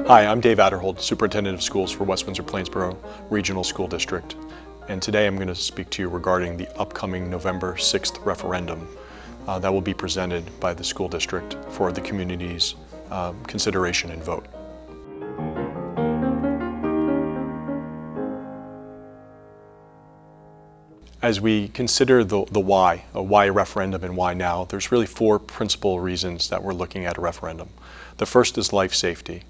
Hi, I'm Dave Adderhold, Superintendent of Schools for West Windsor-Plainsboro Regional School District. And today I'm going to speak to you regarding the upcoming November 6th referendum that will be presented by the school district for the community's consideration and vote. As we consider the why, why a referendum and why now, there's really four principal reasons that we're looking at a referendum. The first is life safety.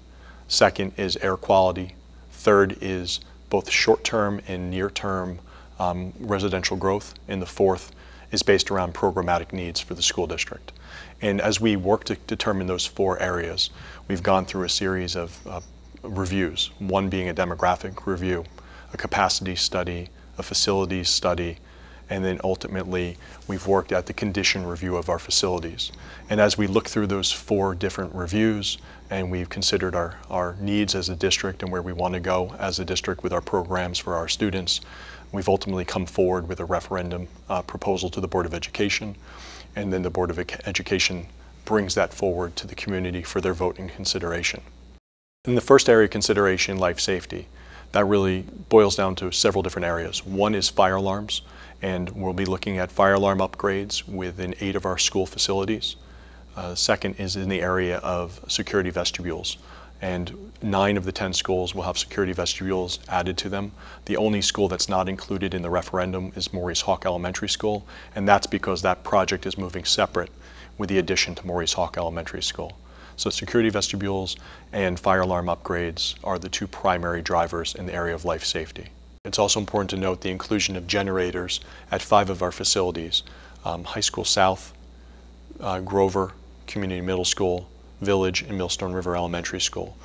Second is air quality. Third is both short-term and near-term residential growth. And the fourth is based around programmatic needs for the school district. And as we work to determine those four areas, we've gone through a series of reviews, one being a demographic review, a capacity study, a facilities study, and then ultimately we've worked at the condition review of our facilities. And as we look through those four different reviews and we've considered our needs as a district and where we want to go as a district with our programs for our students, we've ultimately come forward with a referendum proposal to the Board of Education, and then the Board of Education brings that forward to the community for their vote and consideration. In the first area of consideration, life safety, that really boils down to several different areas. One is fire alarms, and we'll be looking at fire alarm upgrades within 8 of our school facilities. Second is in the area of security vestibules, and 9 of the 10 schools will have security vestibules added to them. The only school that's not included in the referendum is Maurice Hawk Elementary School, and that's because that project is moving separate with the addition to Maurice Hawk Elementary School. So security vestibules and fire alarm upgrades are the two primary drivers in the area of life safety. It's also important to note the inclusion of generators at 5 of our facilities, High School South, Grover Community Middle School, Village, and Millstone River Elementary School.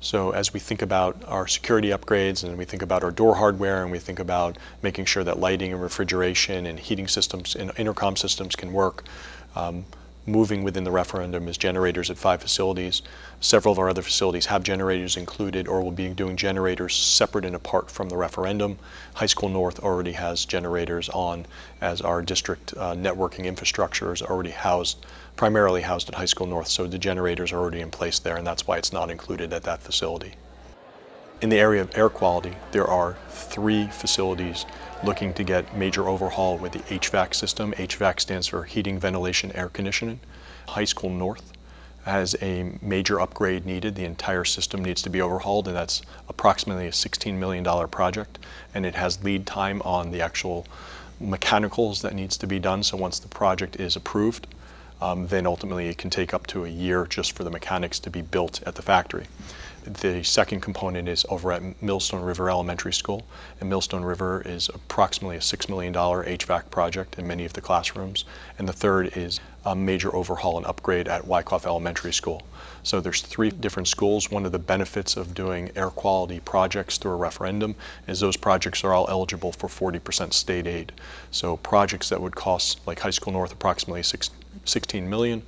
So as we think about our security upgrades and we think about our door hardware and we think about making sure that lighting and refrigeration and heating systems and intercom systems can work, moving within the referendum is generators at 5 facilities. Several of our other facilities have generators included or will be doing generators separate and apart from the referendum. High School North already has generators on, as our district networking infrastructure is already primarily housed at High School North, so the generators are already in place there, and that's why it's not included at that facility. In the area of air quality, there are 3 facilities looking to get major overhaul with the HVAC system. HVAC stands for heating, ventilation, air conditioning. High School North has a major upgrade needed. The entire system needs to be overhauled, and that's approximately a $16 million project, and it has lead time on the actual mechanicals that needs to be done. So once the project is approved, then ultimately it can take up to a year just for the mechanics to be built at the factory. The second component is over at Millstone River Elementary School, and Millstone River is approximately a $6 million HVAC project in many of the classrooms. And the third is a major overhaul and upgrade at Wyckoff Elementary School. So there's 3 different schools. One of the benefits of doing air quality projects through a referendum is those projects are all eligible for 40% state aid. So projects that would cost, like High School North, approximately $16 million,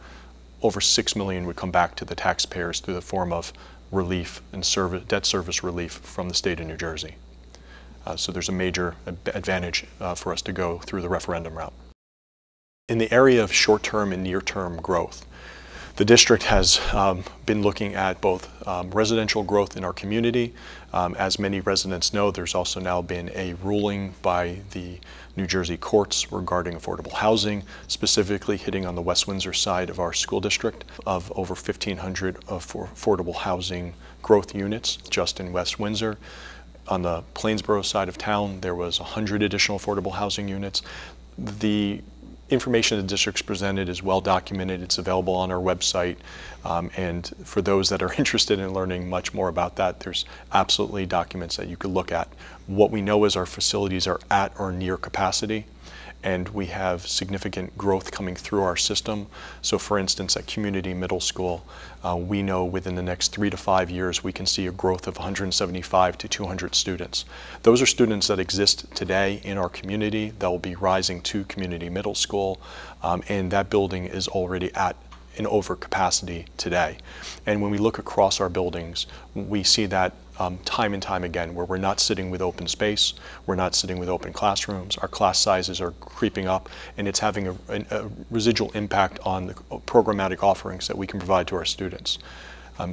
over $6 million would come back to the taxpayers through the form of relief and debt service relief from the state of New Jersey. So there's a major advantage for us to go through the referendum route. In the area of short-term and near-term growth, the district has been looking at both residential growth in our community. As many residents know, there's also now been a ruling by the New Jersey courts regarding affordable housing, specifically hitting on the West Windsor side of our school district of over 1,500 affordable housing growth units just in West Windsor. On the Plainsboro side of town, there was 100 additional affordable housing units. The information the district's presented is well documented. It's available on our website, and for those that are interested in learning much more about that, there's absolutely documents that you could look at. What we know is our facilities are at or near capacity, and we have significant growth coming through our system. So for instance, at Community Middle School, we know within the next 3 to 5 years we can see a growth of 175 to 200 students. Those are students that exist today in our community that will be rising to Community Middle School, and that building is already at an overcapacity today. And when we look across our buildings, we see that time and time again, where we're not sitting with open space, we're not sitting with open classrooms, our class sizes are creeping up, and it's having a residual impact on the programmatic offerings that we can provide to our students.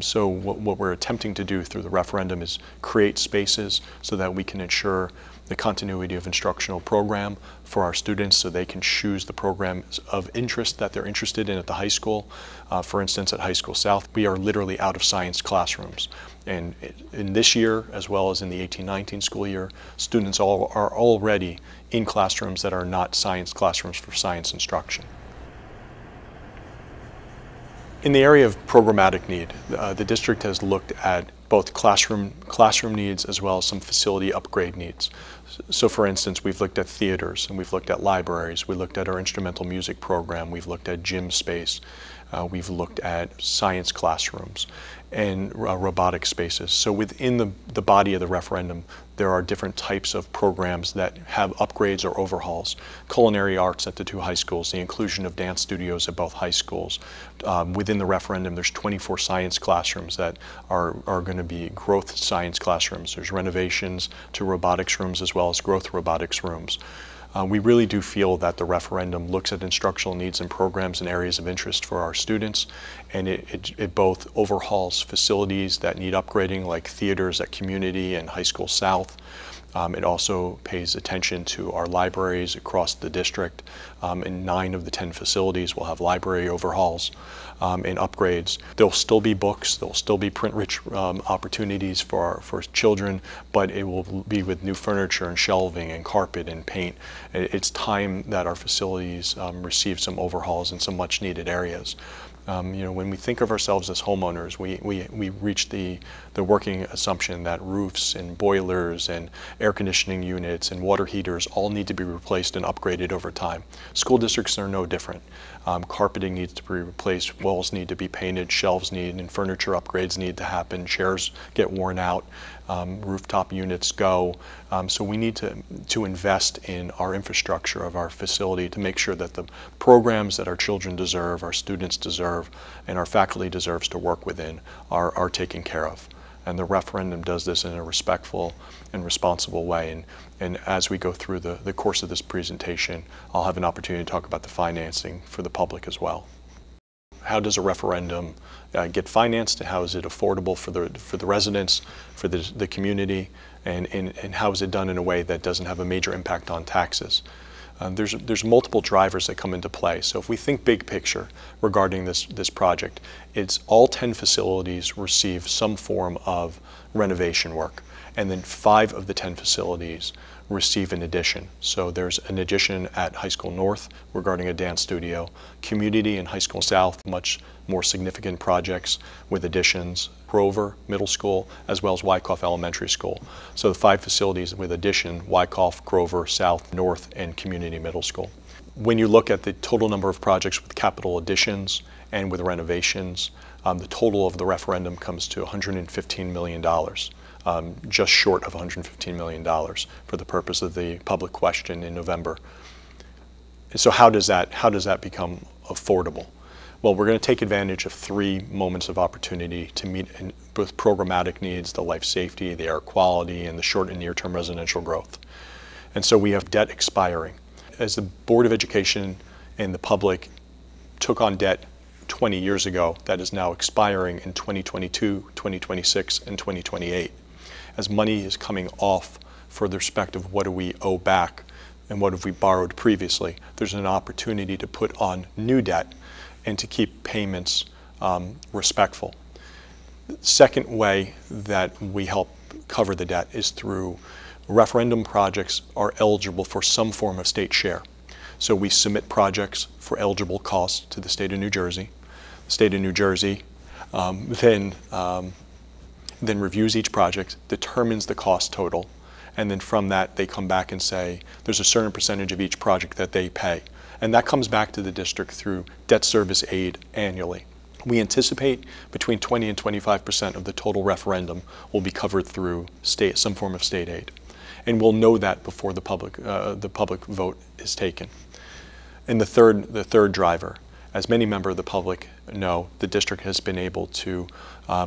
So what we're attempting to do through the referendum is create spaces so that we can ensure the continuity of instructional program for our students so they can choose the programs of interest that they're interested in at the high school. For instance, at High School South, we are literally out of science classrooms. And in this year, as well as in the 18-19 school year, students are already in classrooms that are not science classrooms for science instruction. In the area of programmatic need, the district has looked at both classroom needs as well as some facility upgrade needs. So for instance, we've looked at theaters and we've looked at libraries, we looked at our instrumental music program, we've looked at gym space, we've looked at science classrooms and robotic spaces. So within the body of the referendum, there are different types of programs that have upgrades or overhauls. Culinary arts at the two high schools, the inclusion of dance studios at both high schools. Within the referendum, there's 24 science classrooms that are going to be growth science classrooms. There's renovations to robotics rooms as well as growth robotics rooms. We really do feel that the referendum looks at instructional needs and programs and areas of interest for our students, and it both overhauls facilities that need upgrading like theaters at Community and High School South. It also pays attention to our libraries across the district. In 9 of the 10 facilities will have library overhauls and upgrades. There'll still be books, there'll still be print-rich opportunities for children, but it will be with new furniture and shelving and carpet and paint. It's time that our facilities receive some overhauls in some much-needed areas. When we think of ourselves as homeowners, we reach the working assumption that roofs and boilers and air conditioning units and water heaters all need to be replaced and upgraded over time. School districts are no different. Carpeting needs to be replaced, walls need to be painted, shelves need, and furniture upgrades need to happen, chairs get worn out, rooftop units go. So we need to invest in our infrastructure of our facility to make sure that the programs that our children deserve, our students deserve, and our faculty deserves to work within are taken care of. And the referendum does this in a respectful and responsible way. And as we go through the course of this presentation, I'll have an opportunity to talk about the financing for the public as well. How does a referendum get financed? How is it affordable for the residents, for the community, and how is it done in a way that doesn't have a major impact on taxes? There's multiple drivers that come into play. So if we think big picture regarding this project, it's all 10 facilities receive some form of renovation work, and then 5 of the 10 facilities receive an addition. So there's an addition at High School North regarding a dance studio, Community and High School South, much more significant projects with additions, Grover Middle School, as well as Wyckoff Elementary School. So the 5 facilities with addition, Wyckoff, Grover, South, North, and Community Middle School. When you look at the total number of projects with capital additions and with renovations, the total of the referendum comes to $115 million. Just short of $115 million for the purpose of the public question in November. So how does that become affordable? Well, we're going to take advantage of 3 moments of opportunity to meet both programmatic needs, the life safety, the air quality, and the short and near-term residential growth. And so we have debt expiring. As the Board of Education and the public took on debt 20 years ago, that is now expiring in 2022, 2026, and 2028. As money is coming off for the respect of what do we owe back and what have we borrowed previously, there's an opportunity to put on new debt and to keep payments respectful. The second way that we help cover the debt is through referendum projects are eligible for some form of state share. So we submit projects for eligible costs to the state of New Jersey. The state of New Jersey then reviews each project, determines the cost total, and then from that they come back and say there's a certain percentage of each project that they pay. And that comes back to the district through debt service aid annually. We anticipate between 20 and 25% of the total referendum will be covered through some form of state aid. And we'll know that before the public vote is taken. And the third driver, as many members of the public know, the district has been able to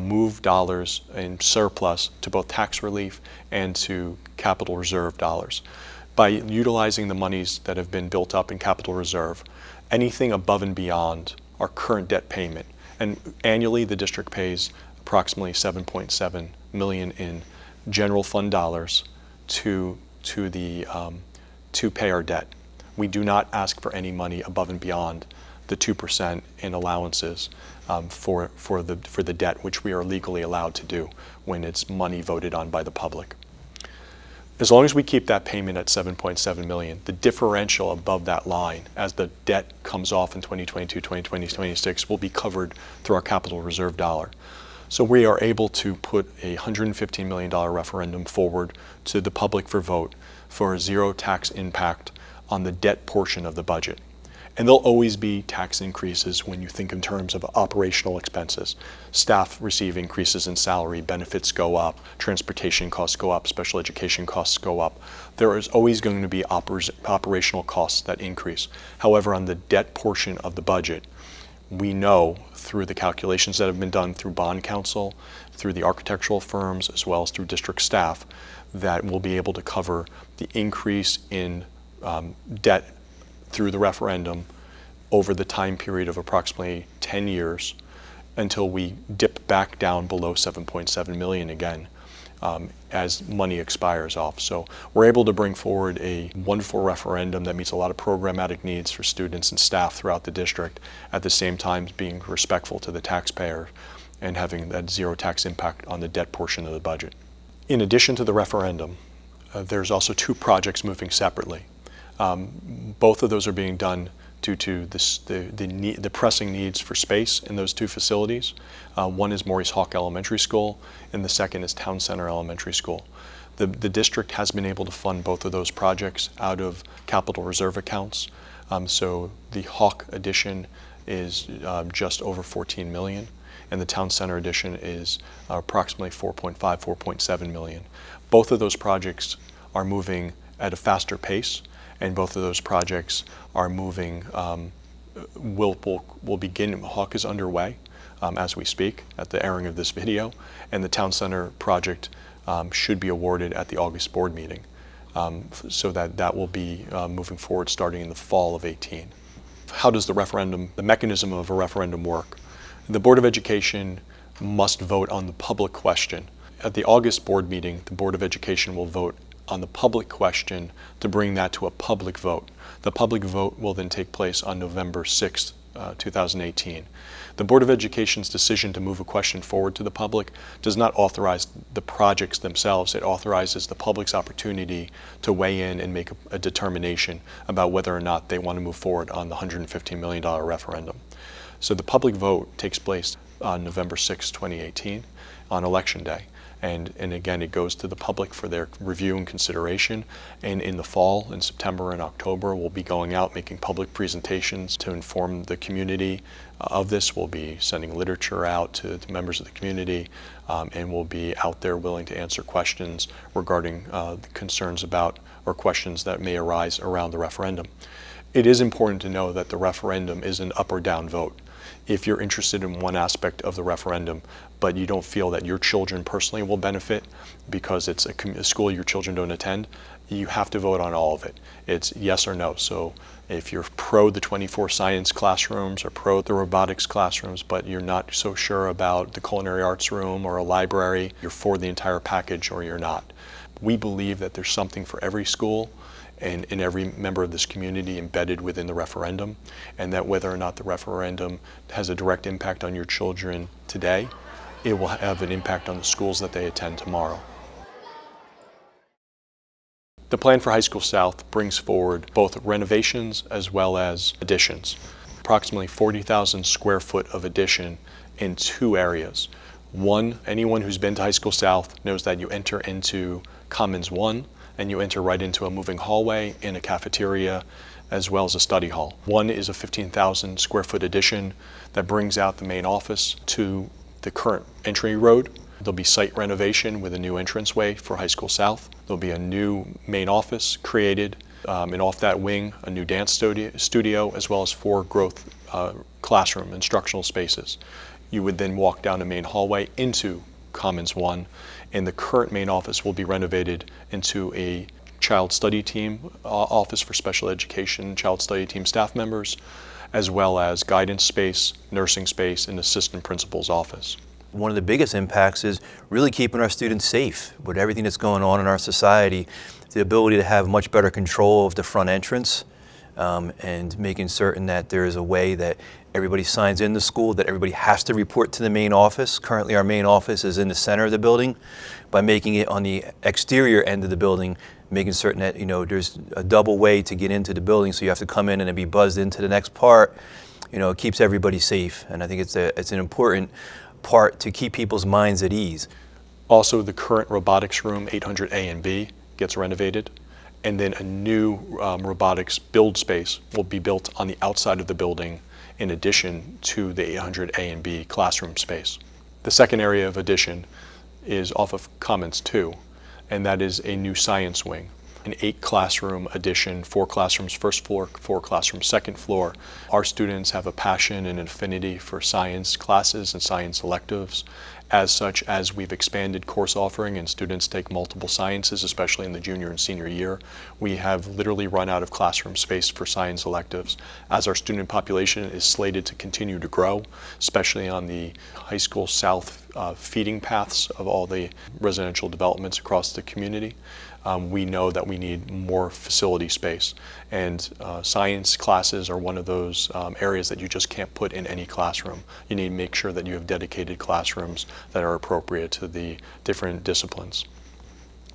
move dollars in surplus to both tax relief and to capital reserve dollars. By utilizing the monies that have been built up in capital reserve, anything above and beyond our current debt payment, and annually the district pays approximately $7.7 million in general fund dollars to pay our debt. We do not ask for any money above and beyond the 2% in allowances for the debt, which we are legally allowed to do when it's money voted on by the public. As long as we keep that payment at $7.7 million, the differential above that line as the debt comes off in 2022, 2020, 2026 will be covered through our capital reserve dollar. So we are able to put a $115 million referendum forward to the public for vote for a zero tax impact on the debt portion of the budget. And there'll always be tax increases when you think in terms of operational expenses. Staff receive increases in salary, benefits go up, transportation costs go up, special education costs go up. There is always going to be operational costs that increase. However, on the debt portion of the budget, we know through the calculations that have been done through bond counsel, through the architectural firms, as well as through district staff, that we'll be able to cover the increase in debt through the referendum over the time period of approximately 10 years until we dip back down below 7.7 million again as money expires off. So we're able to bring forward a wonderful referendum that meets a lot of programmatic needs for students and staff throughout the district, at the same time being respectful to the taxpayer and having that zero tax impact on the debt portion of the budget. In addition to the referendum, there's also two projects moving separately. Both of those are being done due to the pressing needs for space in those two facilities. One is Maurice Hawk Elementary School, and the second is Town Center Elementary School. The district has been able to fund both of those projects out of capital reserve accounts. So the Hawk addition is just over $14 million, and the Town Center addition is approximately $4.5, $4.7 million. Both of those projects are moving at a faster pace, and both of those projects are moving, will begin. Hawk is underway as we speak at the airing of this video, and the Town Center project should be awarded at the August board meeting, so that will be moving forward starting in the fall of 18. How does the mechanism of a referendum work? The Board of Education must vote on the public question. At the August board meeting, the Board of Education will vote on the public question to bring that to a public vote. The public vote will then take place on November 6th, 2018. The Board of Education's decision to move a question forward to the public does not authorize the projects themselves. It authorizes the public's opportunity to weigh in and make a determination about whether or not they want to move forward on the $115 million referendum. So the public vote takes place on November 6, 2018, on Election Day. And again, it goes to the public for their review and consideration. And in the fall, in September and October, we'll be going out making public presentations to inform the community of this. We'll be sending literature out to members of the community, and we'll be out there willing to answer questions regarding concerns about or questions that may arise around the referendum. It is important to know that the referendum is an up or down vote. If you're interested in one aspect of the referendum, but you don't feel that your children personally will benefit because it's a school your children don't attend, you have to vote on all of it. It's yes or no. So if you're pro the 24 science classrooms or pro the robotics classrooms, but you're not so sure about the culinary arts room or a library, you're for the entire package or you're not. We believe that there's something for every school and in every member of this community embedded within the referendum, and that whether or not the referendum has a direct impact on your children today, it will have an impact on the schools that they attend tomorrow. The plan for High School South brings forward both renovations as well as additions. Approximately 40,000 square foot of addition in two areas. One, anyone who's been to High School South knows that you enter into Commons 1, and you enter right into a moving hallway and a cafeteria as well as a study hall. One is a 15,000 square foot addition that brings out the main office to the current entry road. There'll be site renovation with a new entranceway for High School South. There'll be a new main office created, and off that wing, a new dance studio as well as 4 growth classroom instructional spaces. You would then walk down the main hallway into Commons 1, and the current main office will be renovated into a child study team office for special education, child study team staff members, as well as guidance space, nursing space, and assistant principal's office. One of the biggest impacts is really keeping our students safe with everything that's going on in our society. The ability to have much better control of the front entrance and making certain that there is a way that everybody signs in the school, that everybody has to report to the main office. Currently our main office is in the center of the building. By making it on the exterior end of the building, making certain that there's a double way to get into the building, so you have to come in and then be buzzed into the next part. It keeps everybody safe, and I think it's an important part to keep people's minds at ease. Also, the current robotics room 800A and B gets renovated, and then a new robotics build space will be built on the outside of the building in addition to the 800A and B classroom space. The second area of addition is off of Commons 2, and that is a new science wing. An 8-classroom addition, 4 classrooms first floor, 4 classrooms second floor. Our students have a passion and an affinity for science classes and science electives. As such, as we've expanded course offering and students take multiple sciences, especially in the junior and senior year, we have literally run out of classroom space for science electives. As our student population is slated to continue to grow, especially on the high school south feeding paths of all the residential developments across the community, we know that we need more facility space. And science classes are one of those areas that you just can't put in any classroom. You need to make sure that you have dedicated classrooms that are appropriate to the different disciplines.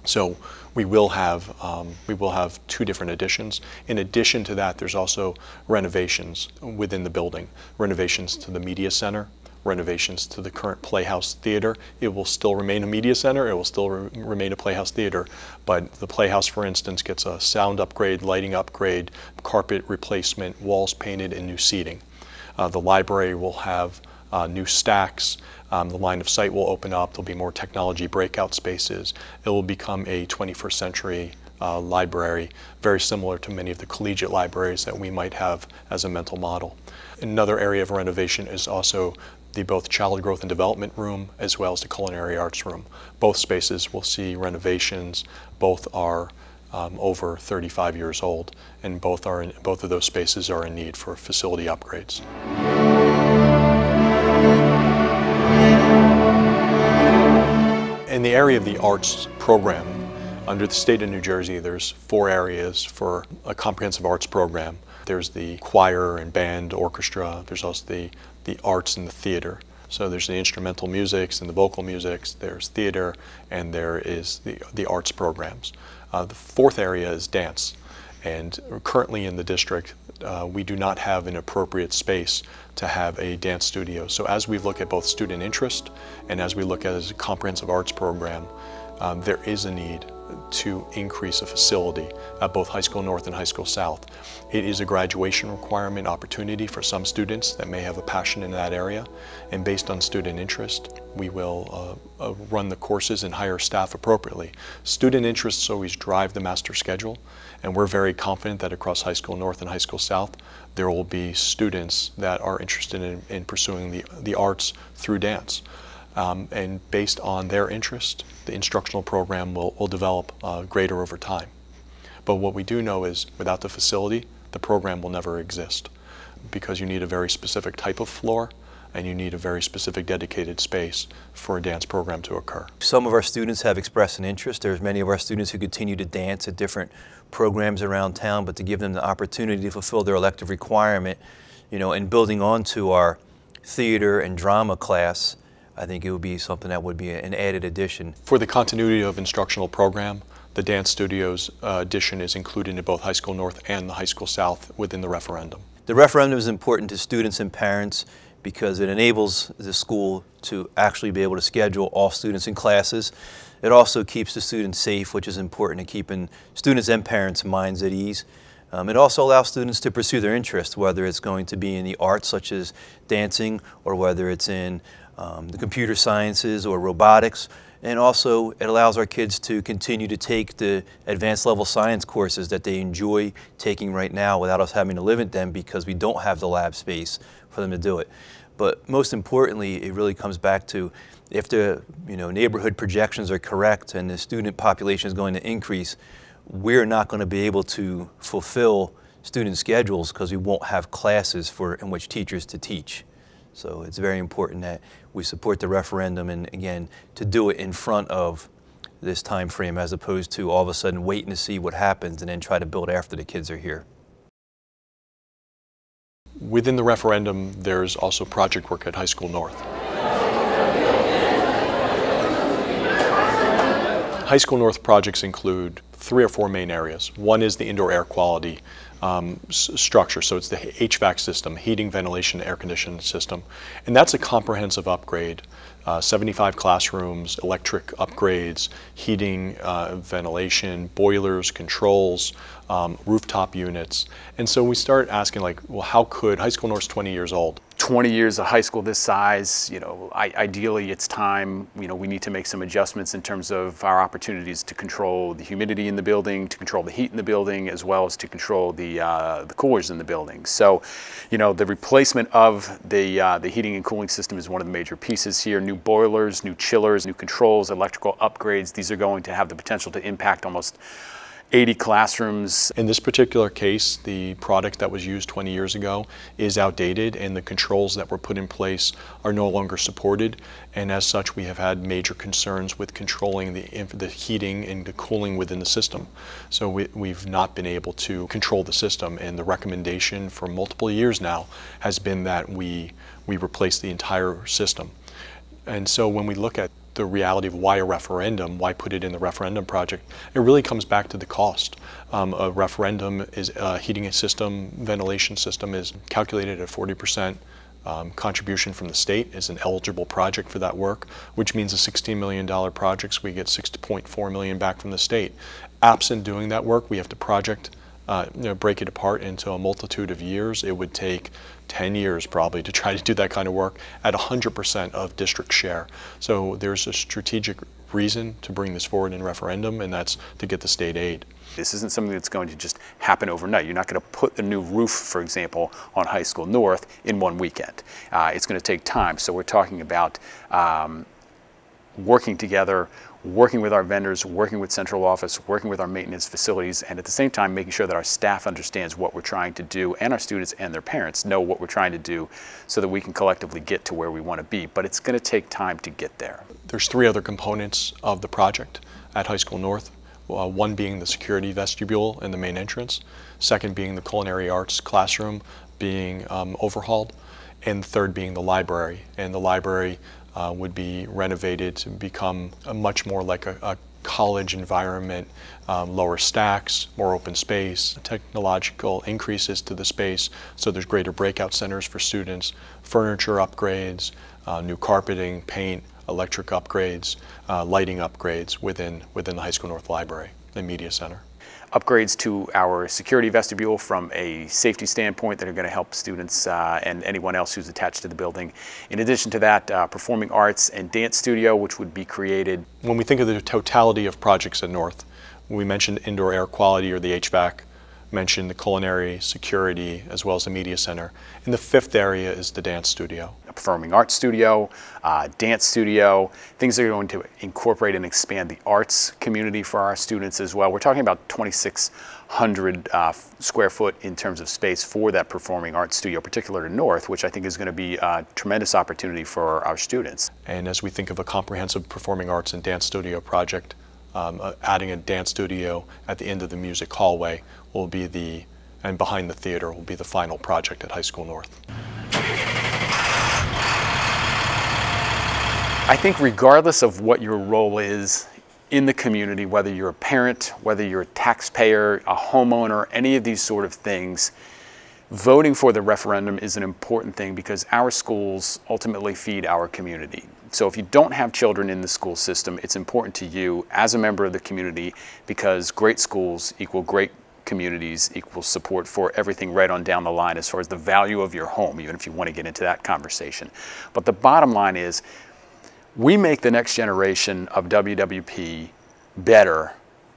So we will have 2 different additions. In addition to that, there's also renovations within the building. Renovations to the media center, renovations to the current Playhouse Theater. It will still remain a media center, it will still remain a Playhouse Theater, but the Playhouse, for instance, gets a sound upgrade, lighting upgrade, carpet replacement, walls painted, and new seating. The library will have new stacks. The line of sight will open up. There'll be more technology breakout spaces. It will become a 21st century library, very similar to many of the collegiate libraries that we might have as a mental model. Another area of renovation is also the both child growth and development room as well as the culinary arts room. Both spaces will see renovations. Both are over 35 years old, and both of those spaces are in need for facility upgrades. In the area of the arts program, under the state of New Jersey, there's 4 areas for a comprehensive arts program. There's the choir and band, orchestra. There's also the arts and the theater. So there's the instrumental musics and the vocal musics. There's theater, and there is the arts programs. The 4th area is dance. And currently in the district, we do not have an appropriate space to have a dance studio. So as we look at both student interest and as we look at a comprehensive arts program, there is a need to increase a facility at both High School North and High School South. It is a graduation requirement opportunity for some students that may have a passion in that area, and based on student interest, we will run the courses and hire staff appropriately. Student interests always drive the master schedule, and we're very confident that across High School North and High School South, there will be students that are interested in pursuing the arts through dance. And based on their interest, the instructional program will develop greater over time. But what we do know is without the facility, the program will never exist, because you need a very specific type of floor and you need a very specific dedicated space for a dance program to occur. Some of our students have expressed an interest. There's many of our students who continue to dance at different programs around town, but to give them the opportunity to fulfill their elective requirement, and building onto our theater and drama class, I think it would be something that would be an added addition. For the continuity of instructional program, the Dance Studios addition is included in both High School North and the High School South within the referendum. The referendum is important to students and parents because it enables the school to actually be able to schedule all students in classes. It also keeps the students safe, which is important in keeping students and parents' minds at ease. It also allows students to pursue their interests, whether it's going to be in the arts such as dancing, or whether it's in the computer sciences or robotics. And also it allows our kids to continue to take the advanced level science courses that they enjoy taking right now without us having to limit them because we don't have the lab space for them to do it. But most importantly, it really comes back to if the neighborhood projections are correct and the student population is going to increase, we're not going to be able to fulfill student schedules because we won't have classes in which teachers to teach. So it's very important that we support the referendum, and again, to do it in front of this time frame as opposed to all of a sudden waiting to see what happens and then try to build after the kids are here. Within the referendum, there's also project work at High School North. High School North projects include 3 or 4 main areas. One is the indoor air quality structure, so it's the HVAC system, heating, ventilation, air conditioning system, and that's a comprehensive upgrade. 75 classrooms, electric upgrades, heating, ventilation, boilers, controls, rooftop units. And so we start asking, like, well, how could High School North's 20 years old? 20 years of high school this size, ideally it's time, we need to make some adjustments in terms of our opportunities to control the humidity in the building, to control the heat in the building, as well as to control the coolers in the building. So, the replacement of the heating and cooling system is one of the major pieces here. New boilers, new chillers, new controls, electrical upgrades. These are going to have the potential to impact almost 80 classrooms. In this particular case, the product that was used 20 years ago is outdated, and the controls that were put in place are no longer supported, and as such we have had major concerns with controlling the heating and the cooling within the system. So we've not been able to control the system, and the recommendation for multiple years now has been that we replace the entire system. And so when we look at the reality of why a referendum, why put it in the referendum project, it really comes back to the cost. A referendum is a heating system, ventilation system is calculated at 40% contribution from the state is an eligible project for that work, which means a $16 million projects, we get $6.4 million back from the state. Absent doing that work, we have to break it apart into a multitude of years. It would take 10 years probably to try to do that kind of work at 100% of district share. So there's a strategic reason to bring this forward in referendum, and that's to get the state aid. This isn't something that's going to just happen overnight. You're not going to put the new roof, for example, on High School North in one weekend. It's going to take time. So we're talking about working together, working with our vendors, working with central office, working with our maintenance facilities, and at the same time making sure that our staff understands what we're trying to do, and our students and their parents know what we're trying to do, so that we can collectively get to where we want to be. But it's going to take time to get there. There's 3 other components of the project at High School North. One being the security vestibule and the main entrance, second being the culinary arts classroom being overhauled, and third being the library. And the library would be renovated to become much more like a college environment, lower stacks, more open space, technological increases to the space, so there's greater breakout centers for students, furniture upgrades, new carpeting, paint, electric upgrades, lighting upgrades within the High School North Library and Media Center. Upgrades to our security vestibule from a safety standpoint that are going to help students and anyone else who's attached to the building. In addition to that, performing arts and dance studio, which would be created. When we think of the totality of projects at North, we mentioned indoor air quality or the HVAC, mentioned the culinary, security, as well as the media center. And the 5th area is the dance studio. A performing arts studio, dance studio, things that are going to incorporate and expand the arts community for our students as well. We're talking about 2,600 square foot in terms of space for that performing arts studio, particular to North, which I think is going to be a tremendous opportunity for our students. And as we think of a comprehensive performing arts and dance studio project, adding a dance studio at the end of the music hallway will be and behind the theater will be the final project at High School North. I think regardless of what your role is in the community, whether you're a parent, whether you're a taxpayer, a homeowner, any of these sort of things, voting for the referendum is an important thing because our schools ultimately feed our community. So if you don't have children in the school system, it's important to you as a member of the community, because great schools equal great communities equal support for everything right on down the line as far as the value of your home, even if you want to get into that conversation. But the bottom line is, we make the next generation of WWP better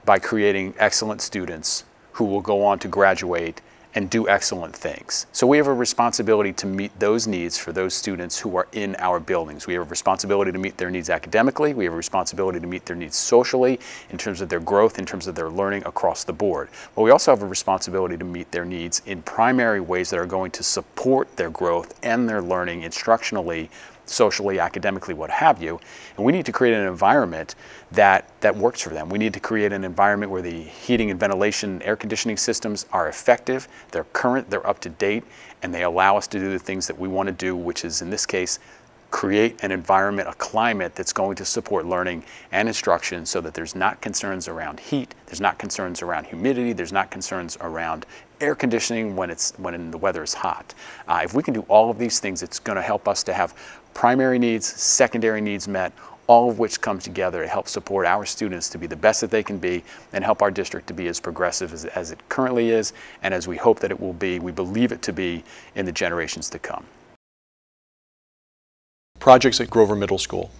by creating excellent students who will go on to graduate and do excellent things. So we have a responsibility to meet those needs for those students who are in our buildings. We have a responsibility to meet their needs academically. We have a responsibility to meet their needs socially, in terms of their growth, in terms of their learning across the board. But we also have a responsibility to meet their needs in primary ways that are going to support their growth and their learning instructionally, socially, academically, what have you. And we need to create an environment that works for them. We need to create an environment where the heating and ventilation, air conditioning systems are effective, they're current, they're up to date, and they allow us to do the things that we want to do, which is, in this case, create an environment, a climate that's going to support learning and instruction, so that there's not concerns around heat, there's not concerns around humidity, there's not concerns around air conditioning when the weather is hot. If we can do all of these things, it's going to help us to have primary needs, secondary needs met, all of which come together to help support our students to be the best that they can be, and help our district to be as progressive as it currently is, and as we hope that it will be, we believe it to be, in the generations to come. Projects at Grover Middle School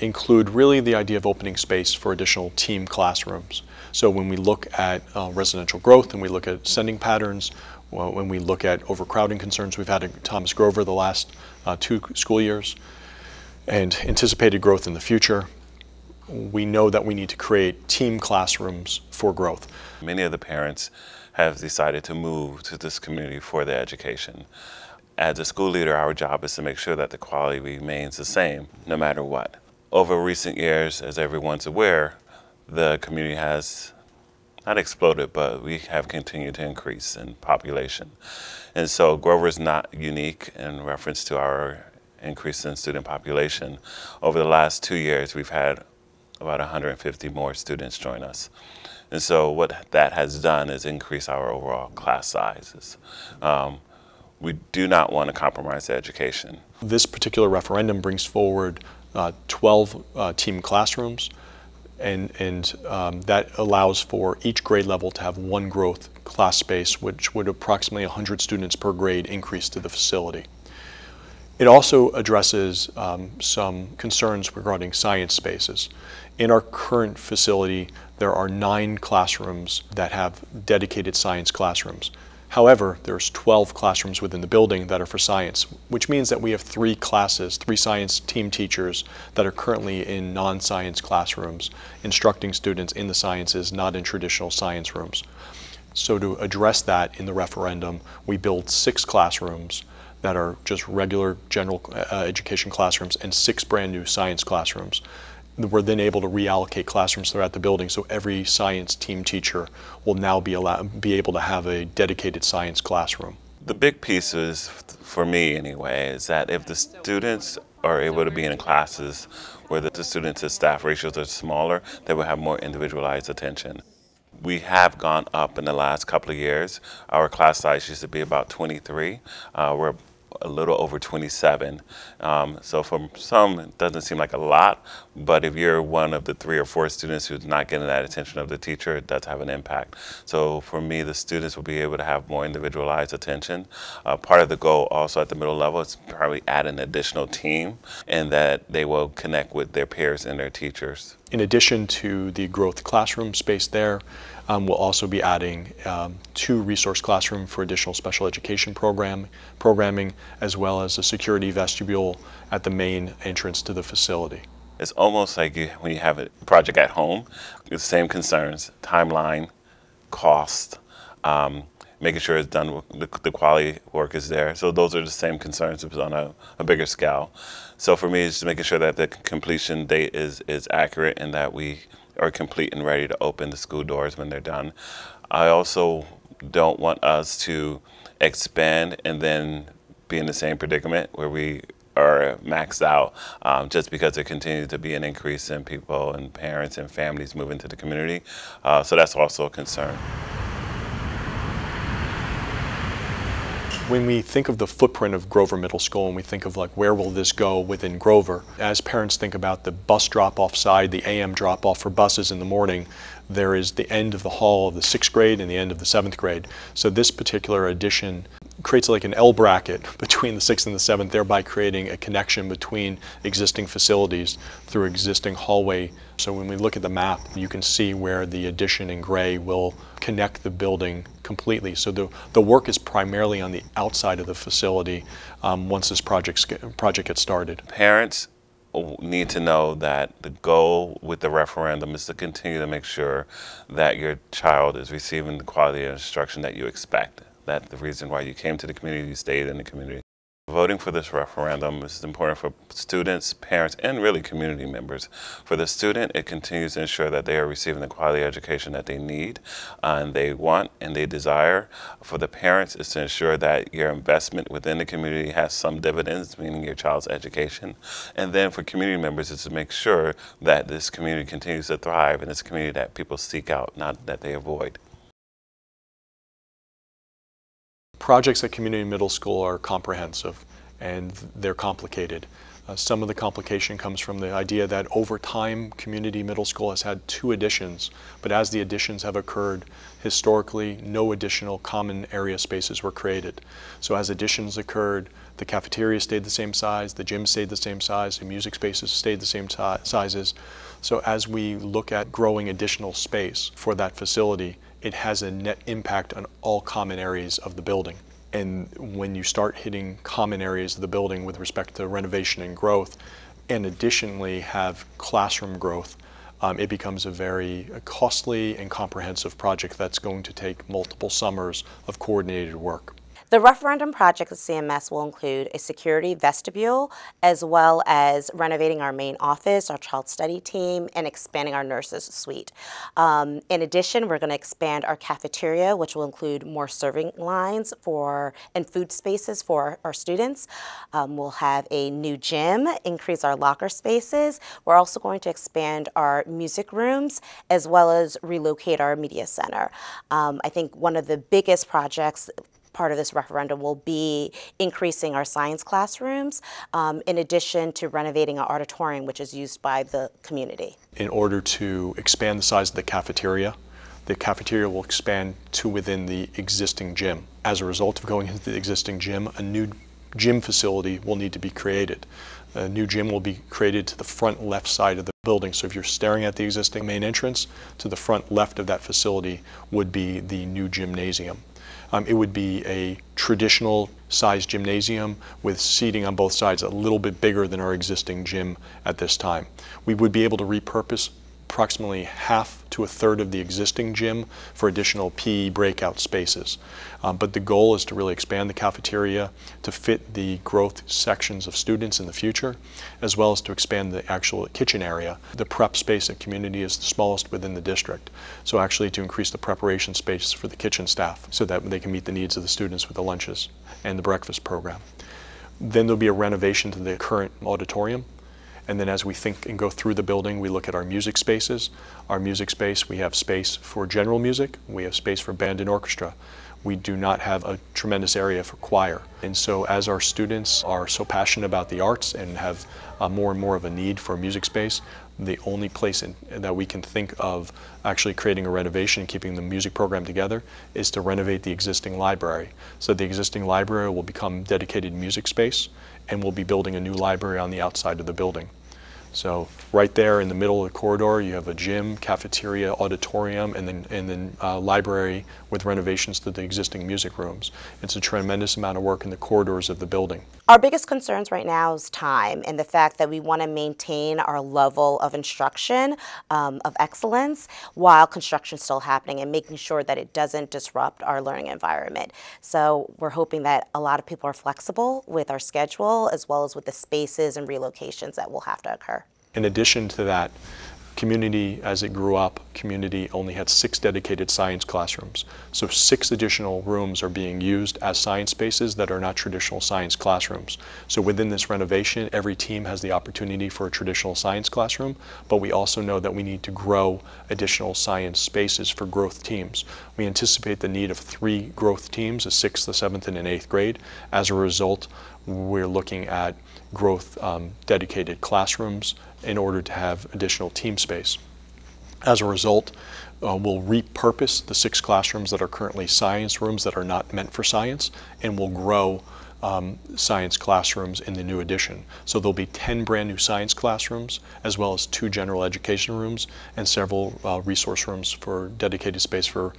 include really the idea of opening space for additional team classrooms. So when we look at residential growth and we look at sending patterns, when we look at overcrowding concerns we've had at Thomas Grover the last 2 school years, and anticipated growth in the future, we know that we need to create team classrooms for growth. Many of the parents have decided to move to this community for their education. As a school leader, our job is to make sure that the quality remains the same no matter what. Over recent years, as everyone's aware, the community has not exploded, but we have continued to increase in population. And so Grover is not unique in reference to our increase in student population. Over the last 2 years, we've had about 150 more students join us. And so what that has done is increase our overall class sizes. We do not want to compromise the education. This particular referendum brings forward 12 team classrooms, and that allows for each grade level to have 1 growth class space, which would approximately 100 students per grade increase to the facility. It also addresses some concerns regarding science spaces. In our current facility, there are 9 classrooms that have dedicated science classrooms. However, there's 12 classrooms within the building that are for science, which means that we have 3 classes, 3 science team teachers that are currently in non-science classrooms, instructing students in the sciences, not in traditional science rooms. So to address that in the referendum, we built 6 classrooms that are just regular general education classrooms and 6 brand new science classrooms. We're then able to reallocate classrooms throughout the building, so every science team teacher will now be able to have a dedicated science classroom. The big piece is, for me anyway, is that if the students are able to be in classes where the student to staff ratios are smaller, they will have more individualized attention. We have gone up in the last couple of years. Our class size used to be about 23. We're a little over 27. So for some, it doesn't seem like a lot, but if you're one of the 3 or 4 students who's not getting that attention of the teacher, it does have an impact. So for me, the students will be able to have more individualized attention. Part of the goal also at the middle level is probably add an additional team, and that they will connect with their peers and their teachers. In addition to the growth classroom space there, we'll also be adding 2 resource classrooms for additional special education programming, as well as a security vestibule at the main entrance to the facility. It's almost like when you have a project at home, the same concerns: timeline, cost, making sure it's done, the quality work is there. So those are the same concerns, but on a bigger scale. So for me, it's just making sure that the completion date is accurate and that we are complete and ready to open the school doors when they're done. I also don't want us to expand and then be in the same predicament where we are maxed out just because there continues to be an increase in people and parents and families moving to the community. So that's also a concern. When we think of the footprint of Grover Middle School and we think of like where will this go within Grover, as parents think about the bus drop-off side, the AM drop-off for buses in the morning, there is the end of the hall of the 6th grade and the end of the 7th grade. So this particular addition creates like an L bracket between the 6th and the 7th, thereby creating a connection between existing facilities through existing hallway. So when we look at the map, you can see where the addition in gray will connect the building completely. So the work is primarily on the outside of the facility once this project gets started. Parents need to know that the goal with the referendum is to continue to make sure that your child is receiving the quality of instruction that you expect. That's the reason why you came to the community, you stayed in the community. Voting for this referendum is important for students, parents, and really community members. For the student, it continues to ensure that they are receiving the quality education that they need and they want and they desire. For the parents, it's to ensure that your investment within the community has some dividends, meaning your child's education. And then for community members, it's to make sure that this community continues to thrive and it's a community that people seek out, not that they avoid. Projects at community middle school are comprehensive and they're complicated. Some of the complication comes from the idea that over time community middle school has had 2 additions, but as the additions have occurred, historically no additional common area spaces were created. So as additions occurred, the cafeteria stayed the same size, the gym stayed the same size, the music spaces stayed the same sizes. So as we look at growing additional space for that facility, it has a net impact on all common areas of the building. And when you start hitting common areas of the building with respect to renovation and growth, and additionally have classroom growth, it becomes a very costly and comprehensive project that's going to take multiple summers of coordinated work. The referendum project at CMS will include a security vestibule, as well as renovating our main office, our child study team, and expanding our nurses suite. In addition, we're going to expand our cafeteria, which will include more serving lines and food spaces for our students. We'll have a new gym, increase our locker spaces. We're also going to expand our music rooms, as well as relocate our media center. I think one of the biggest projects part of this referendum will be increasing our science classrooms, in addition to renovating our auditorium, which is used by the community. In order to expand the size of the cafeteria will expand to within the existing gym. As a result of going into the existing gym, a new gym facility will need to be created. A new gym will be created to the front left side of the building. So if you're staring at the existing main entrance, to the front left of that facility would be the new gymnasium. It would be a traditional size gymnasium with seating on both sides, a little bit bigger than our existing gym at this time. We would be able to repurpose approximately half to a third of the existing gym for additional PE breakout spaces. But the goal is to really expand the cafeteria to fit the growth sections of students in the future, as well as to expand the actual kitchen area. The prep space at community is the smallest within the district, so actually to increase the preparation space for the kitchen staff so that they can meet the needs of the students with the lunches and the breakfast program. Then there'll be a renovation to the current auditorium. And then as we think and go through the building, we look at our music spaces. Our music space, we have space for general music, we have space for band and orchestra. We do not have a tremendous area for choir. And so as our students are so passionate about the arts and have more and more of a need for music space, the only place that we can think of actually creating a renovation and keeping the music program together is to renovate the existing library. So the existing library will become dedicated music space, and we'll be building a new library on the outside of the building. So right there in the middle of the corridor, you have a gym, cafeteria, auditorium, and then library with renovations to the existing music rooms. It's a tremendous amount of work in the corridors of the building. Our biggest concerns right now is time and the fact that we want to maintain our level of instruction of excellence while construction is still happening, and making sure that it doesn't disrupt our learning environment. So we're hoping that a lot of people are flexible with our schedule, as well as with the spaces and relocations that will have to occur. In addition to that, community, as it grew up, community only had 6 dedicated science classrooms. So 6 additional rooms are being used as science spaces that are not traditional science classrooms. So within this renovation, every team has the opportunity for a traditional science classroom, but we also know that we need to grow additional science spaces for growth teams. We anticipate the need of 3 growth teams, a 6th, a 7th, and an 8th grade. As a result, we're looking at growth dedicated classrooms in order to have additional team space. As a result, We'll repurpose the 6 classrooms that are currently science rooms that are not meant for science, and we'll grow science classrooms in the new addition. So there'll be 10 brand new science classrooms, as well as 2 general education rooms and several resource rooms for dedicated space for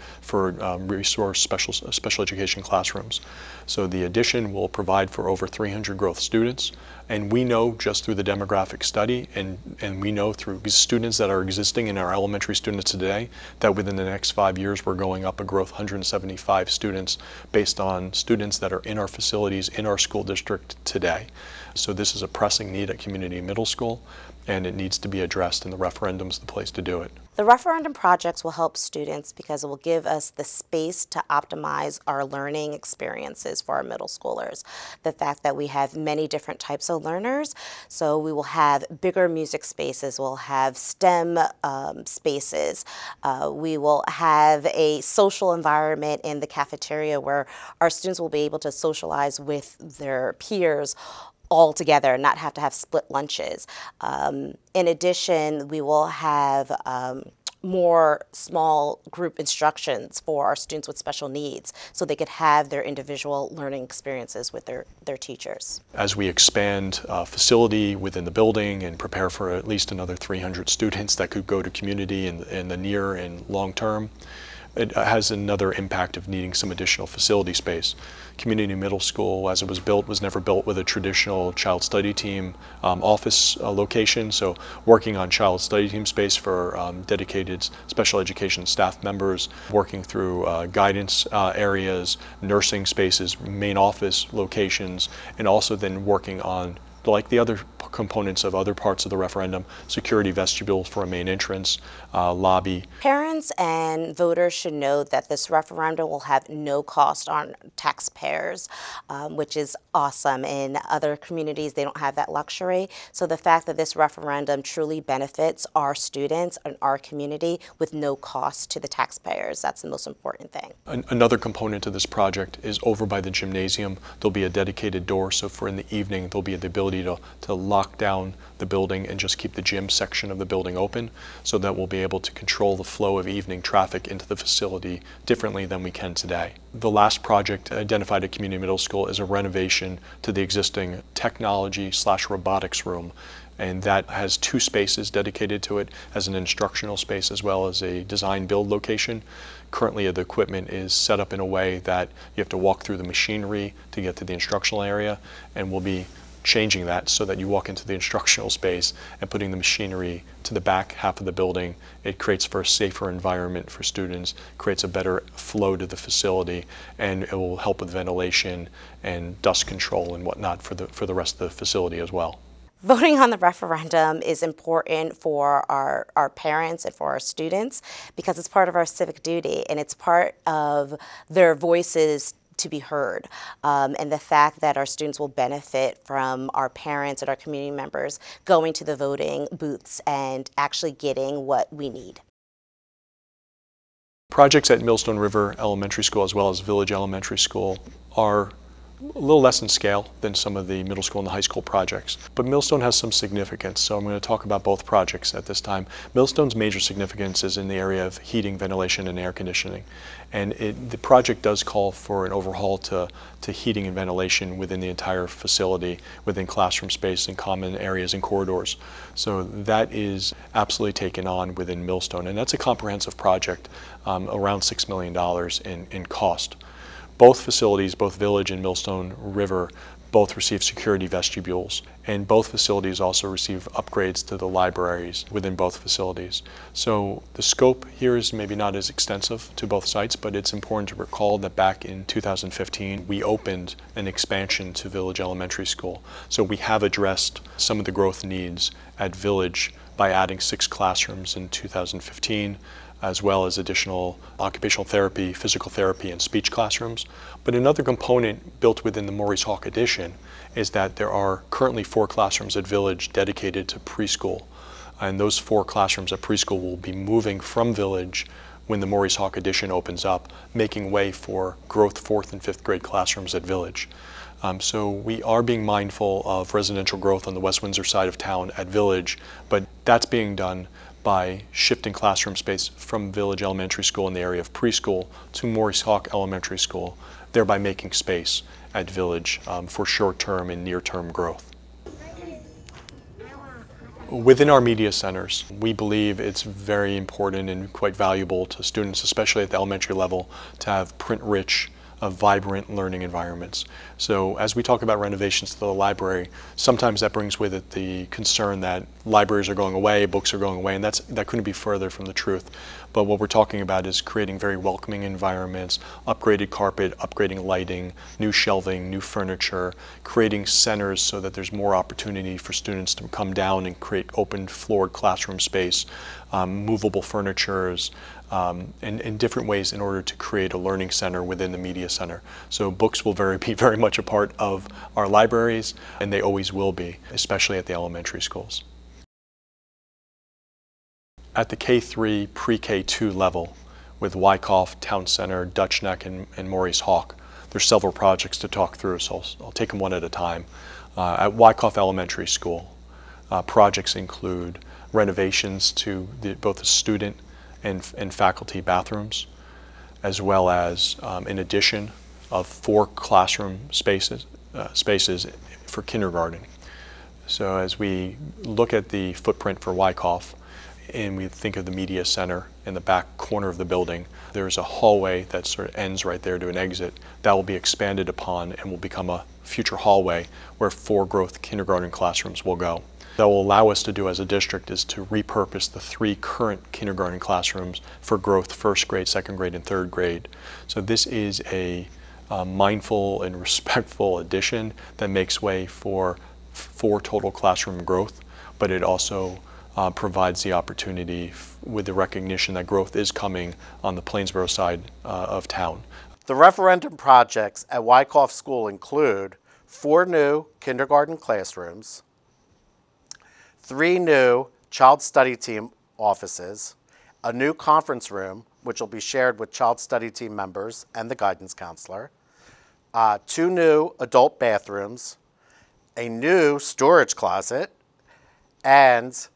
resource special education classrooms. So the addition will provide for over 300 growth students, and we know just through the demographic study and we know through students that are existing in our elementary students today that within the next 5 years we're going up a growth 175 students based on students that are in our facilities in our school district today. So this is a pressing need at Community Middle School, and it needs to be addressed, and the referendum's the place to do it. The referendum projects will help students because it will give us the space to optimize our learning experiences for our middle schoolers. The fact that we have many different types of learners, so we will have bigger music spaces, we'll have STEM spaces, we will have a social environment in the cafeteria where our students will be able to socialize with their peers all together, not have to have split lunches. In addition, we will have more small group instructions for our students with special needs so they could have their individual learning experiences with their teachers. As we expand facility within the building and prepare for at least another 300 students that could go to community in the near and long term, it has another impact of needing some additional facility space. Community Middle School, as it was built, was never built with a traditional child study team office location, so working on child study team space for dedicated special education staff members, working through guidance areas, nursing spaces, main office locations, and also then working on, like the other components of other parts of the referendum, security vestibules for a main entrance, lobby. Parents and voters should know that this referendum will have no cost on taxpayers, which is awesome. In other communities, they don't have that luxury. So the fact that this referendum truly benefits our students and our community with no cost to the taxpayers, that's the most important thing. Another component to this project is over by the gymnasium. There'll be a dedicated door, so for in the evening, there'll be the ability to lock down the building and just keep the gym section of the building open, so that we'll be able to control the flow of evening traffic into the facility differently than we can today. The last project identified at Community Middle School is a renovation to the existing technology/robotics room, and that has 2 spaces dedicated to it as an instructional space as well as a design build location. Currently the equipment is set up in a way that you have to walk through the machinery to get to the instructional area, and we'll be changing that so that you walk into the instructional space and putting the machinery to the back half of the building. It creates for a safer environment for students, creates a better flow to the facility, and it will help with ventilation and dust control and whatnot for the rest of the facility as well. Voting on the referendum is important for our parents and for our students because it's part of our civic duty and it's part of their voices to be heard, and the fact that our students will benefit from our parents and our community members going to the voting booths and actually getting what we need. Projects at Millstone River Elementary School as well as Village Elementary School are a little less in scale than some of the middle school and the high school projects. But Millstone has some significance, so I'm going to talk about both projects at this time. Millstone's major significance is in the area of heating, ventilation, and air conditioning. And the project does call for an overhaul to heating and ventilation within the entire facility, within classroom space and common areas and corridors. So that is absolutely taken on within Millstone, and that's a comprehensive project, around $6 million in cost. Both facilities, both Village and Millstone River, both receive security vestibules, and both facilities also receive upgrades to the libraries within both facilities. So the scope here is maybe not as extensive to both sites, but it's important to recall that back in 2015 we opened an expansion to Village Elementary School. So we have addressed some of the growth needs at Village by adding 6 classrooms in 2015, as well as additional occupational therapy, physical therapy, and speech classrooms. But another component built within the Maurice Hawk addition is that there are currently 4 classrooms at Village dedicated to preschool. And those 4 classrooms at preschool will be moving from Village when the Maurice Hawk addition opens up, making way for growth 4th and 5th grade classrooms at Village. So we are being mindful of residential growth on the West Windsor side of town at Village, but that's being done by shifting classroom space from Village Elementary School in the area of preschool to Maurice Hawk Elementary School, thereby making space at Village for short-term and near-term growth. Within our media centers, we believe it's very important and quite valuable to students, especially at the elementary level, to have print-rich, vibrant learning environments. So as we talk about renovations to the library, sometimes that brings with it the concern that libraries are going away, books are going away, and that couldn't be further from the truth. But what we're talking about is creating very welcoming environments, upgraded carpet, upgrading lighting, new shelving, new furniture, creating centers so that there's more opportunity for students to come down and create open floored classroom space, movable furnitures, in different ways in order to create a learning center within the media center. So books will be very much a part of our libraries, and they always will be, especially at the elementary schools. At the K-3 pre-K2 level, with Wyckoff, Town Center, Dutch Neck, and Maurice Hawk, there's several projects to talk through, so I'll take them one at a time. At Wyckoff Elementary School, projects include renovations to both the student and faculty bathrooms, as well as an addition of 4 classroom spaces for kindergarten. So as we look at the footprint for Wyckoff, and we think of the media center in the back corner of the building, there's a hallway that sort of ends right there to an exit that will be expanded upon and will become a future hallway where 4 growth kindergarten classrooms will go. That will allow us to do as a district is to repurpose the 3 current kindergarten classrooms for growth first grade, second grade, and third grade. So this is a mindful and respectful addition that makes way for 4 total classroom growth, but it also provides the opportunity with the recognition that growth is coming on the Plainsboro side of town. The referendum projects at Wyckoff School include 4 new kindergarten classrooms, 3 new child study team offices, a new conference room, which will be shared with child study team members and the guidance counselor, 2 new adult bathrooms, a new storage closet, and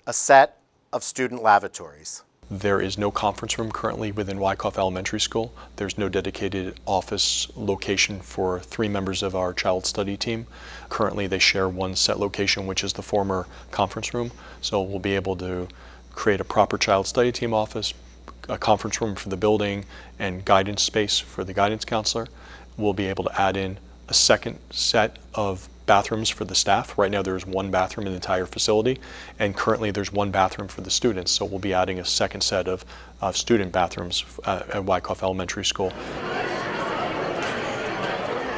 a set of student lavatories. There is no conference room currently within Wyckoff Elementary School. There's no dedicated office location for 3 members of our child study team. Currently they share one set location, which is the former conference room. So we'll be able to create a proper child study team office, a conference room for the building, and guidance space for the guidance counselor. We'll be able to add in a second set of bathrooms for the staff. Right now there's 1 bathroom in the entire facility, and currently there's 1 bathroom for the students, so we'll be adding a second set of student bathrooms at Wyckoff Elementary School.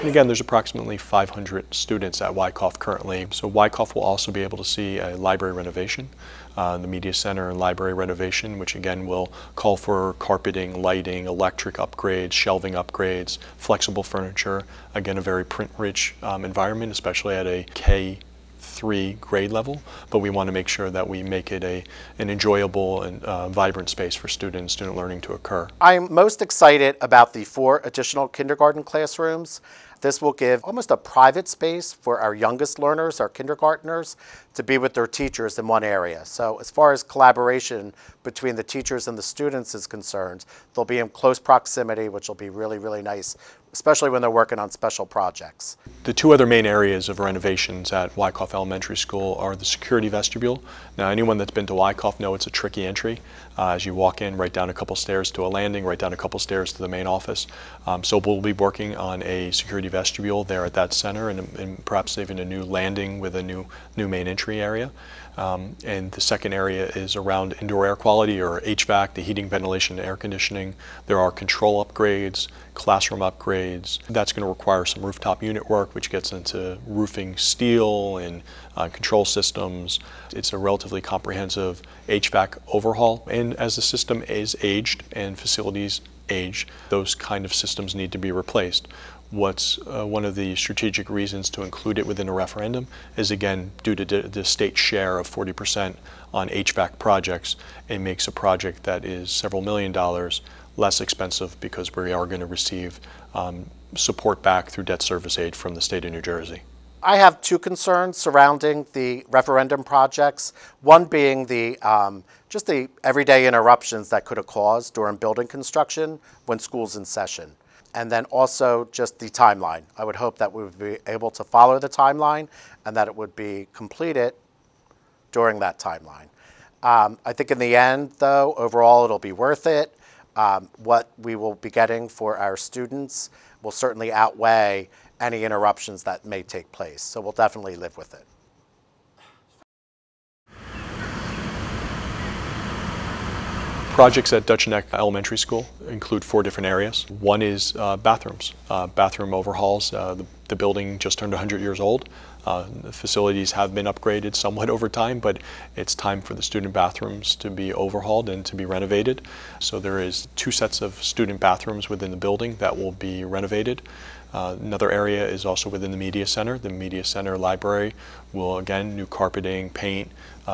And again, there's approximately 500 students at Wyckoff currently, so Wyckoff will also be able to see a library renovation, the media center and library renovation, which again will call for carpeting, lighting, electric upgrades, shelving upgrades, flexible furniture, again a very print-rich environment, especially at a K-3 grade level, but we want to make sure that we make it an enjoyable and vibrant space for student learning to occur. I'm most excited about the 4 additional kindergarten classrooms. This will give almost a private space for our youngest learners, our kindergartners, to be with their teachers in one area. So as far as collaboration between the teachers and the students is concerned, they'll be in close proximity, which will be really, really nice, especially when they're working on special projects. The 2 other main areas of renovations at Wyckoff Elementary School are the security vestibule. Now anyone that's been to Wyckoff knows it's a tricky entry. As you walk in, right down a couple stairs to a landing, right down a couple stairs to the main office. So we'll be working on a security vestibule there at that center, and perhaps even a new landing with a new main entry area. And the second area is around indoor air quality, or HVAC, the heating, ventilation, and air conditioning. There are control upgrades, classroom upgrades. That's going to require some rooftop unit work, which gets into roofing steel and control systems. It's a relatively comprehensive HVAC overhaul, and as the system is aged and facilities age, those kind of systems need to be replaced. What's one of the strategic reasons to include it within a referendum is, again, due to the state share of 40% on HVAC projects, it makes a project that is several $1,000,000 less expensive because we are going to receive support back through debt service aid from the state of New Jersey. I have two concerns surrounding the referendum projects. One being the just the everyday interruptions that could have caused during building construction when school's in session. And then also just the timeline. I would hope that we would be able to follow the timeline and that it would be completed during that timeline. I think in the end, though, overall it'll be worth it. What we will be getting for our students will certainly outweigh any interruptions that may take place. So we'll definitely live with it. Projects at Dutch Neck Elementary School include 4 different areas. One is bathrooms, bathroom overhauls. The building just turned 100 years old. The facilities have been upgraded somewhat over time, but it's time for the student bathrooms to be overhauled and to be renovated. So there is 2 sets of student bathrooms within the building that will be renovated. Another area is also within the media center. The media center library will, again, new carpeting, paint,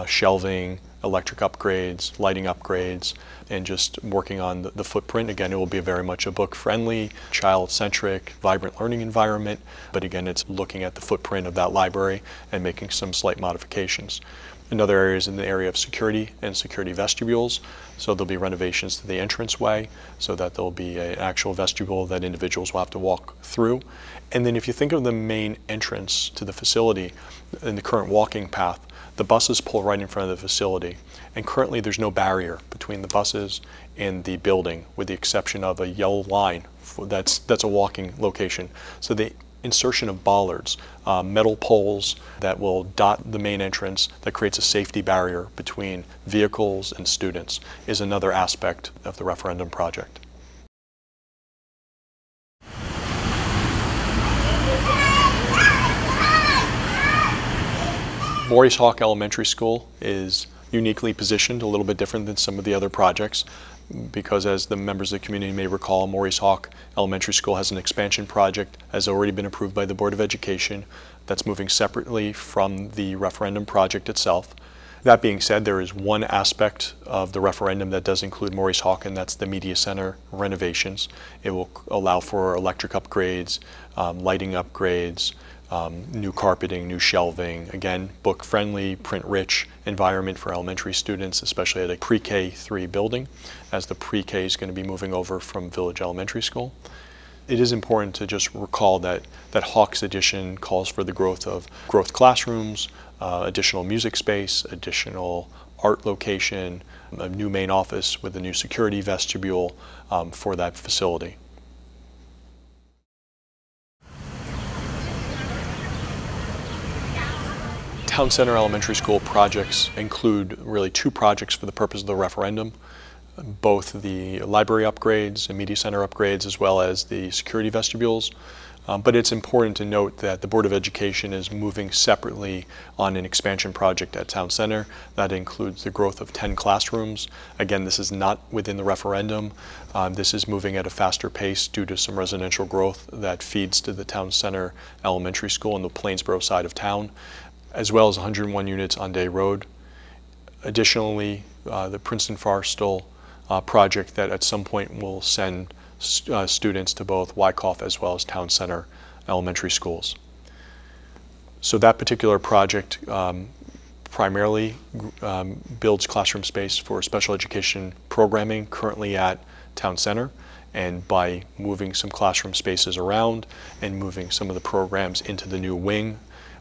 shelving, electric upgrades, lighting upgrades, and just working on the footprint. Again, it will be very much a book-friendly, child-centric, vibrant learning environment, but again, it's looking at the footprint of that library and making some slight modifications. Another area is in the area of security and security vestibules. So there'll be renovations to the entranceway so that there'll be an actual vestibule that individuals will have to walk through. And then if you think of the main entrance to the facility in the current walking path, the buses pull right in front of the facility. And currently there's no barrier between the buses and the building with the exception of a yellow line that's a walking location. So the insertion of bollards, metal poles that will dot the main entrance that creates a safety barrier between vehicles and students is another aspect of the referendum project. Maurice Hawk Elementary School is uniquely positioned, a little bit different than some of the other projects, because as the members of the community may recall, Maurice Hawk Elementary School has an expansion project, has already been approved by the Board of Education, that's moving separately from the referendum project itself. That being said, there is one aspect of the referendum that does include Maurice Hawk, and that's the media center renovations. It will allow for electric upgrades, lighting upgrades, new carpeting, new shelving, again, book-friendly, print-rich environment for elementary students, especially at a pre-K 3 building, as the pre-K is going to be moving over from Village Elementary School. It is important to just recall that Hawk's addition calls for the growth of growth classrooms, additional music space, additional art location, a new main office with a new security vestibule for that facility. Town Center Elementary School projects include really 2 projects for the purpose of the referendum, both the library upgrades and media center upgrades as well as the security vestibules. But it's important to note that the Board of Education is moving separately on an expansion project at Town Center. That includes the growth of 10 classrooms. Again, this is not within the referendum. This is moving at a faster pace due to some residential growth that feeds to the Town Center Elementary School on the Plainsboro side of town, as well as 101 units on Day Road. Additionally, the Princeton Forrestal project that at some point will send students to both Wyckoff as well as Town Center Elementary Schools. So that particular project primarily builds classroom space for special education programming currently at Town Center, and by moving some classroom spaces around and moving some of the programs into the new wing,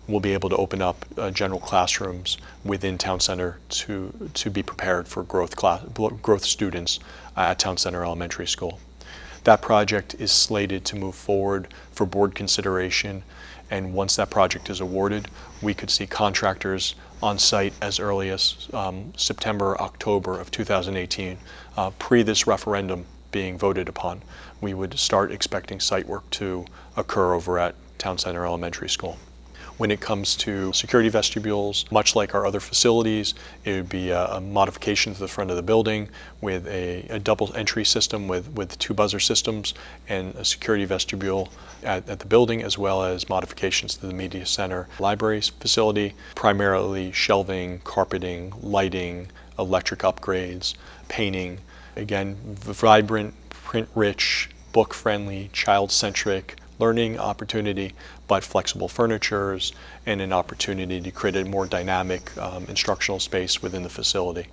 we'll be able to open up general classrooms within Town Center to be prepared for growth students at Town Center Elementary School. That project is slated to move forward for board consideration, and once that project is awarded, we could see contractors on site as early as September, October of 2018, pre this referendum being voted upon. We would start expecting site work to occur over at Town Center Elementary School. When it comes to security vestibules, much like our other facilities, it would be a modification to the front of the building with a double entry system with 2 buzzer systems and a security vestibule at the building, as well as modifications to the media center library facility, primarily shelving, carpeting, lighting, electric upgrades, painting. Again, vibrant, print-rich, book-friendly, child-centric learning opportunity, but flexible furnitures and an opportunity to create a more dynamic instructional space within the facility.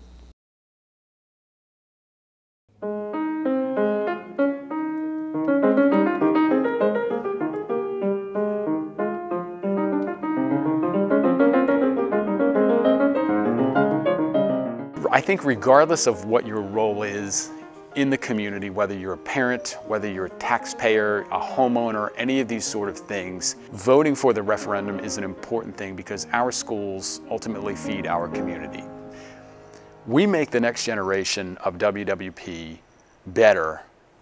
I think regardless of what your role is in the community, whether you're a parent, whether you're a taxpayer, a homeowner, any of these sort of things, voting for the referendum is an important thing because our schools ultimately feed our community. We make the next generation of WWP better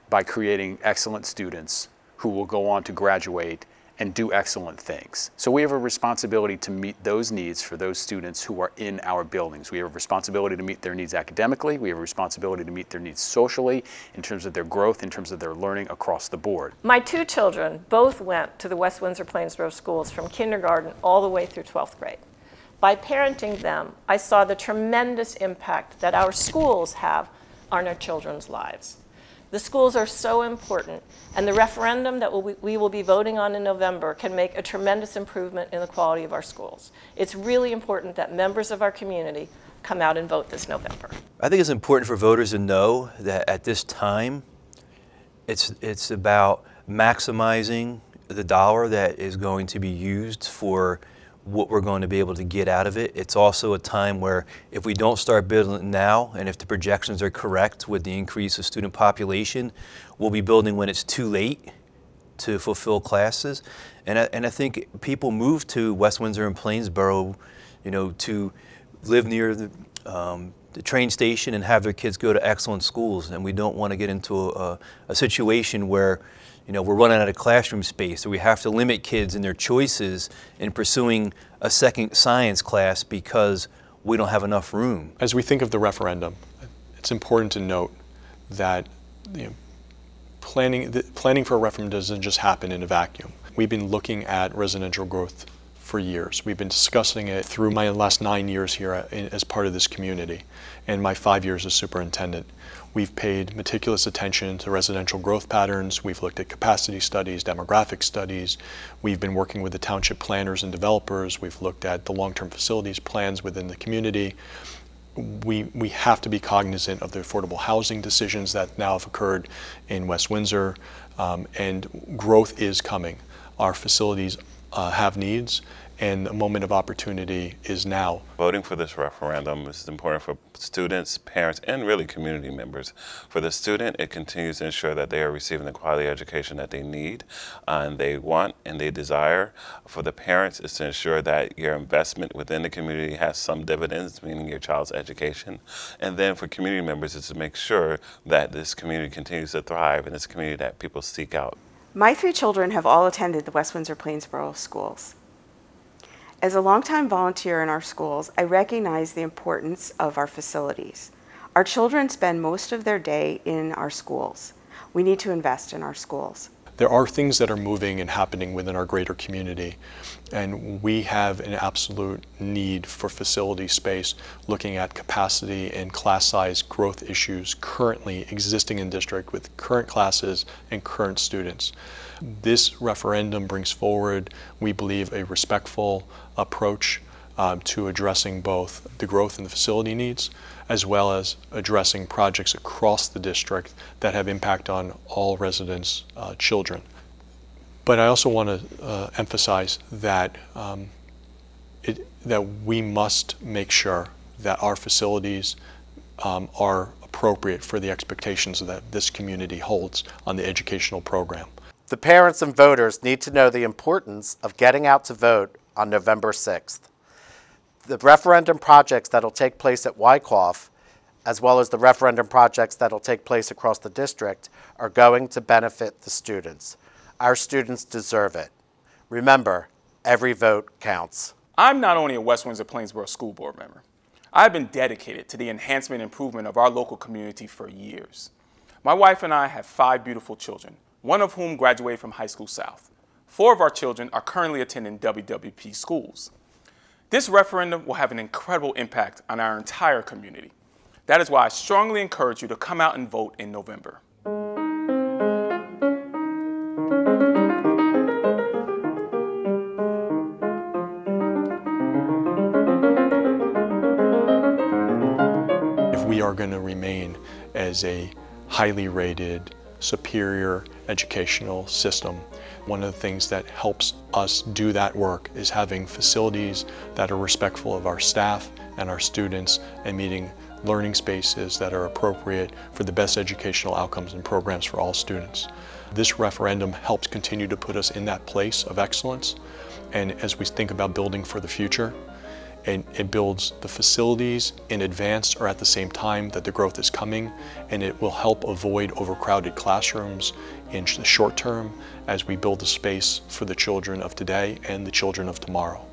by creating excellent students who will go on to graduate and do excellent things. So we have a responsibility to meet those needs for those students who are in our buildings. We have a responsibility to meet their needs academically. We have a responsibility to meet their needs socially, in terms of their growth, in terms of their learning across the board. My two children both went to the West Windsor Plainsboro schools from kindergarten all the way through 12th grade. By parenting them, I saw the tremendous impact that our schools have on our children's lives. The schools are so important, and the referendum that we will be voting on in November can make a tremendous improvement in the quality of our schools. It's really important that members of our community come out and vote this November. I think it's important for voters to know that at this time, it's about maximizing the dollar that is going to be used for what we're going to be able to get out of it. It's also a time where if we don't start building it now, and if the projections are correct with the increase of student population, we'll be building when it's too late to fulfill classes. And I think people move to West Windsor and Plainsboro, to live near the train station and have their kids go to excellent schools. And we don't want to get into a situation where we're running out of classroom space, or we have to limit kids in their choices in pursuing a second science class because we don't have enough room. As we think of the referendum, it's important to note that planning for a referendum doesn't just happen in a vacuum. We've been looking at residential growth for years. We've been discussing it through my last 9 years here as part of this community and my 5 years as superintendent. We've paid meticulous attention to residential growth patterns. We've looked at capacity studies, demographic studies. We've been working with the township planners and developers. We've looked at the long-term facilities plans within the community. We have to be cognizant of the affordable housing decisions that now have occurred in West Windsor, and growth is coming. Our facilities have needs, and the moment of opportunity is now. Voting for this referendum is important for students, parents, and really community members. For the student, it continues to ensure that they are receiving the quality education that they need and they want and they desire. For the parents, it's to ensure that your investment within the community has some dividends, meaning your child's education. And then for community members, it's to make sure that this community continues to thrive and it's a community that people seek out. My 3 children have all attended the West Windsor Plainsboro schools. As a longtime volunteer in our schools, I recognize the importance of our facilities. Our children spend most of their day in our schools. We need to invest in our schools. There are things that are moving and happening within our greater community, and we have an absolute need for facility space, looking at capacity and class size growth issues currently existing in district with current classes and current students. This referendum brings forward, we believe, a respectful approach to addressing both the growth in the facility needs as well as addressing projects across the district that have impact on all residents' children. But I also want to emphasize that that we must make sure that our facilities are appropriate for the expectations that this community holds on the educational program. The parents and voters need to know the importance of getting out to vote on November 6th. The referendum projects that will take place at Wyckoff, as well as the referendum projects that will take place across the district, are going to benefit the students. Our students deserve it. Remember, every vote counts. I'm not only a West Windsor Plainsboro School Board member. I've been dedicated to the enhancement and improvement of our local community for years. My wife and I have 5 beautiful children, one of whom graduated from High School South. 4 of our children are currently attending WWP schools. This referendum will have an incredible impact on our entire community. That is why I strongly encourage you to come out and vote in November. as a highly rated, superior educational system. One of the things that helps us do that work is having facilities that are respectful of our staff and our students and meeting learning spaces that are appropriate for the best educational outcomes and programs for all students. This referendum helps continue to put us in that place of excellence, and as we think about building for the future, and it builds the facilities in advance or at the same time that the growth is coming, and it will help avoid overcrowded classrooms in the short term as we build a space for the children of today and the children of tomorrow.